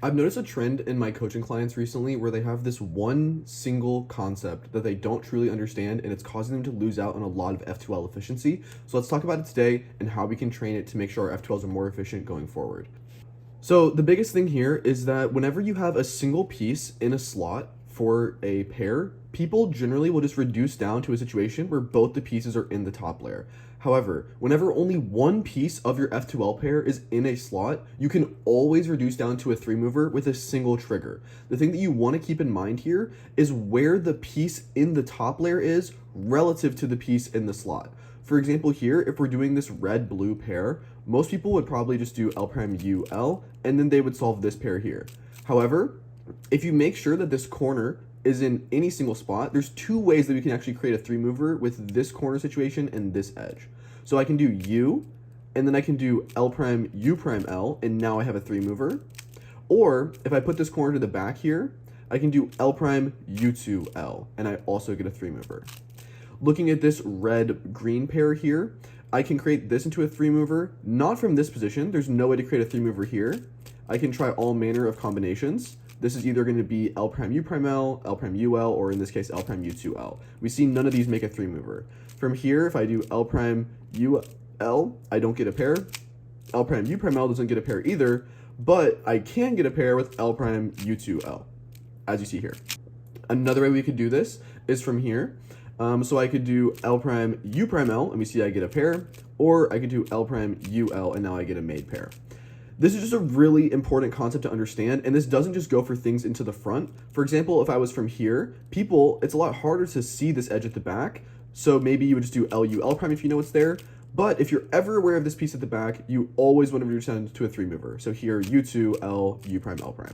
I've noticed a trend in my coaching clients recently where they have this one single concept that they don't truly understand, and it's causing them to lose out on a lot of F2L efficiency. So let's talk about it today and how we can train it to make sure our F2Ls are more efficient going forward. So the biggest thing here is that whenever you have a single piece in a slot for a pair, people generally will just reduce down to a situation where both the pieces are in the top layer. However, whenever only one piece of your F2L pair is in a slot, you can always reduce down to a 3-mover with a single trigger. The thing that you want to keep in mind here is where the piece in the top layer is relative to the piece in the slot. For example here, if we're doing this red-blue pair, most people would probably just do L prime U L, and then they would solve this pair here. However, if you make sure that this corner is in any single spot, there's two ways that we can actually create a 3-mover with this corner situation and this edge. So I can do U, and then I can do L prime U prime L, and now I have a 3-mover. Or if I put this corner to the back here, I can do L prime U2 L, and I also get a 3-mover. Looking at this red-green pair here, I can create this into a 3-mover, not from this position. There's no way to create a 3-mover here. I can try all manner of combinations. This is either going to be L prime U prime L, L prime UL, or in this case, L prime U2L. We see none of these make a 3-mover. From here, if I do L prime UL, I don't get a pair. L prime U prime L doesn't get a pair either, but I can get a pair with L prime U2L, as you see here. Another way we could do this is from here. So I could do L prime U prime L, and we see I get a pair, or I could do L prime UL, and now I get a made pair. This is just a really important concept to understand, and this doesn't just go for things into the front. For example, if I was from here, it's a lot harder to see this edge at the back, so maybe you would just do LU L prime if you know it's there. But if you're ever aware of this piece at the back, you always want to reduce down to a 3-mover. So here, U2, L, U prime, L prime.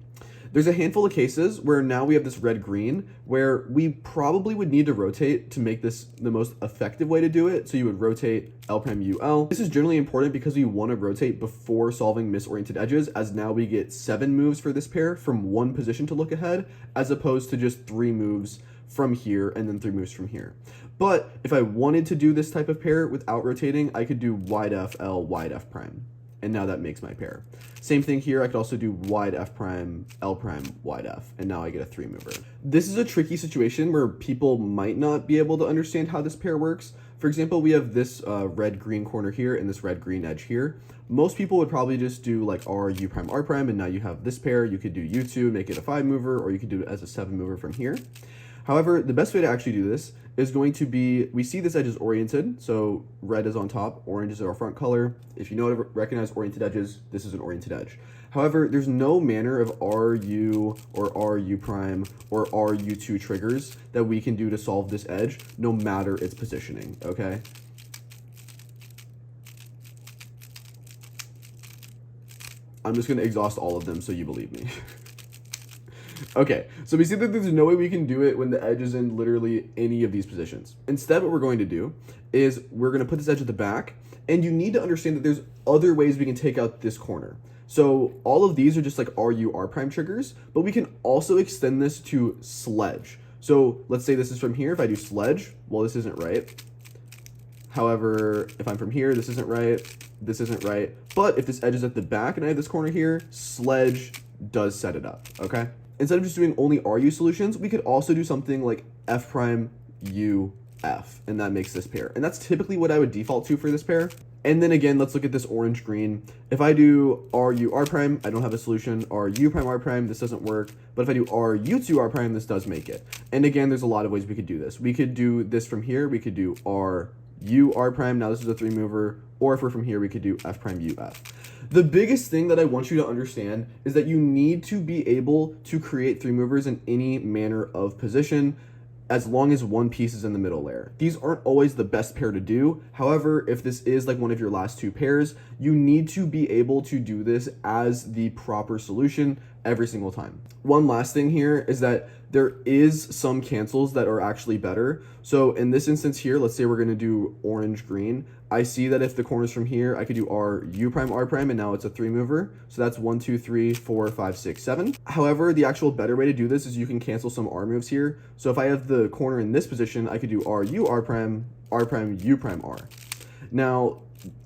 There's a handful of cases where now we have this red-green where we probably would need to rotate to make this the most effective way to do it. So you would rotate L prime UL. This is generally important because we want to rotate before solving misoriented edges, as now we get 7 moves for this pair from one position to look ahead, as opposed to just 3 moves from here and then 3 moves from here. But if I wanted to do this type of pair without rotating, I could do wide F, L, wide F prime. And now that makes my pair. Same thing here, I could also do wide F prime, L prime, wide F, and now I get a 3-mover. This is a tricky situation where people might not be able to understand how this pair works. For example, we have this red-green corner here and this red-green edge here. Most people would probably just do like R, U prime, R prime, and now you have this pair. You could do U2, make it a 5-mover, or you could do it as a 7-mover from here. However, the best way to actually do this is going to be, we see this edge is oriented, so red is on top, orange is our front color. If you know how to recognize oriented edges, this is an oriented edge. However, there's no manner of RU or RU prime or RU2 triggers that we can do to solve this edge, no matter its positioning, okay? I'm just gonna exhaust all of them so you believe me. Okay, so we see that there's no way we can do it when the edge is in literally any of these positions. Instead, what we're going to do is we're going to put this edge at the back, and you need to understand that there's other ways we can take out this corner. So all of these are just like RU R prime triggers, but we can also extend this to sledge. So let's say this is from here. If I do sledge, well, this isn't right. However, if I'm from here, this isn't right. This isn't right. But if this edge is at the back and I have this corner here, sledge does set it up, okay? Instead of just doing only RU solutions, we could also do something like F prime U F, and that makes this pair. And that's typically what I would default to for this pair. And then again, let's look at this orange green. If I do RU R prime, I don't have a solution. RU prime R prime, this doesn't work. But if I do RU2 R prime, this does make it. And again, there's a lot of ways we could do this. We could do this from here. We could do RU R prime. Now this is a 3-mover. Or if we're from here, we could do F prime UF. The biggest thing that I want you to understand is that you need to be able to create 3-movers in any manner of position as long as one piece is in the middle layer. These aren't always the best pair to do. However, if this is like one of your last 2 pairs, you need to be able to do this as the proper solution every single time. One last thing here is that there is some cancels that are actually better. So in this instance here, let's say we're gonna do orange green. I see that if the corner's from here, I could do R, U prime, R prime, and now it's a 3-mover. So that's 1, 2, 3, 4, 5, 6, 7. However, the actual better way to do this is you can cancel some R moves here. So if I have the corner in this position, I could do R, U, R prime, U prime, R. Now,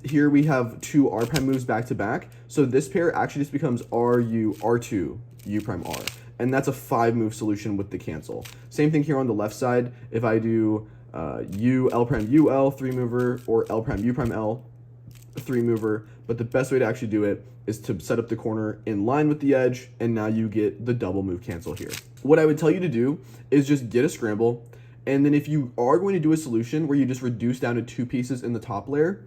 here we have two R prime moves back to back. So this pair actually just becomes R, U, R2, U prime R. And that's a 5-move solution with the cancel. Same thing here on the left side. If I do U, L prime, U, L, 3-mover, or L prime, U prime, L, 3-mover. But the best way to actually do it is to set up the corner in line with the edge, and now you get the double move cancel here. What I would tell you to do is just get a scramble, and then if you are going to do a solution where you just reduce down to 2 pieces in the top layer,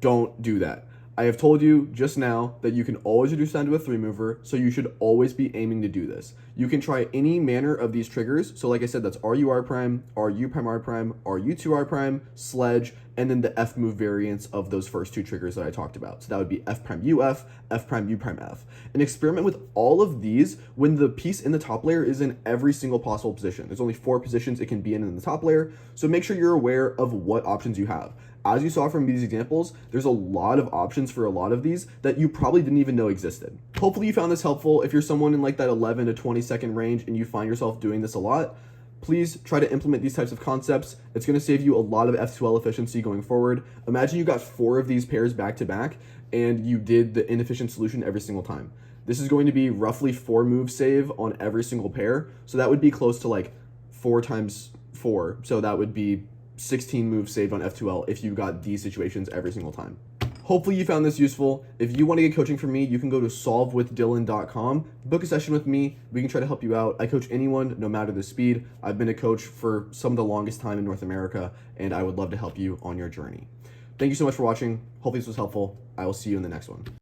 don't do that. I have told you just now that you can always reduce down to a 3-mover, so you should always be aiming to do this. You can try any manner of these triggers. So like I said, that's RU prime, RU prime R prime, RU2 R prime, sledge, and then the F move variants of those first 2 triggers that I talked about. So that would be F prime UF, F prime U prime F. And experiment with all of these when the piece in the top layer is in every single possible position. There's only 4 positions it can be in the top layer, so make sure you're aware of what options you have. As you saw from these examples, there's a lot of options for a lot of these that you probably didn't even know existed. Hopefully you found this helpful. If you're someone in like that 11 to 20 second range and you find yourself doing this a lot, please try to implement these types of concepts. It's going to save you a lot of F2L efficiency going forward. Imagine you got 4 of these pairs back to back and you did the inefficient solution every single time. This is going to be roughly 4 move save on every single pair. So that would be close to like 4 times 4. So that would be 16 moves saved on F2L if you got these situations every single time. Hopefully you found this useful. If you want to get coaching from me, you can go to solvewithdylan.com, book a session with me. We can try to help you out. I coach anyone, no matter the speed. I've been a coach for some of the longest time in North America, and I would love to help you on your journey. Thank you so much for watching. Hopefully this was helpful. I will see you in the next one.